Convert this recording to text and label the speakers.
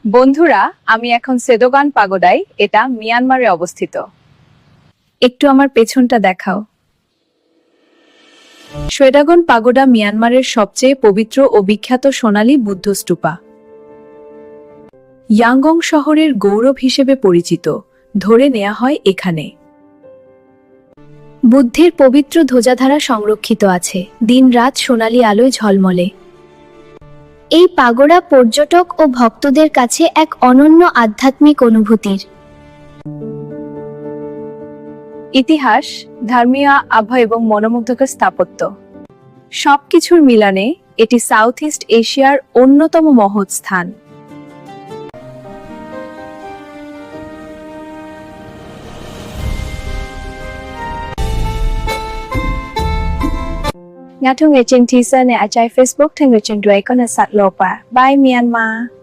Speaker 1: বন্ধুরা, আমি এখন সেদোগান পাগোডায়, এটা মিয়ানমারে অবস্থিত। একটু আমার পেছনটা দেখাও। সোয়েডাগন পাগোডা মিয়ানমারের সবচেয়ে পবিত্র ও বিখ্যাত সোনালী বুদ্ধ স্তূপা। ইয়াঙ্গং শহরের গৌরব হিসেবে পরিচিত, ধরে নেওয়া হয় এখানে।
Speaker 2: বুদ্ধের পবিত্র ধ্বজাধারা সংরক্ষিত আছে, দিন-রাত সোনালী আলোয় ঝলমলে। এই পাগোড়া পর্যটক ও ভক্তদের কাছে এক অনন্য আধ্যাত্মিক অনুভূতির।
Speaker 1: ইতিহাস, ধর্মীয় আভা এবং মনোমুগ্ধকর স্থাপত্য সবকিছুর মিলানে এটি সাউথ ইস্ট এশিয়ার অন্যতম মহৎ স্থান। Nga thu người trên teaser này ở trên Facebook thì người trên đuổi con là sạt lột à. Bye Myanmar.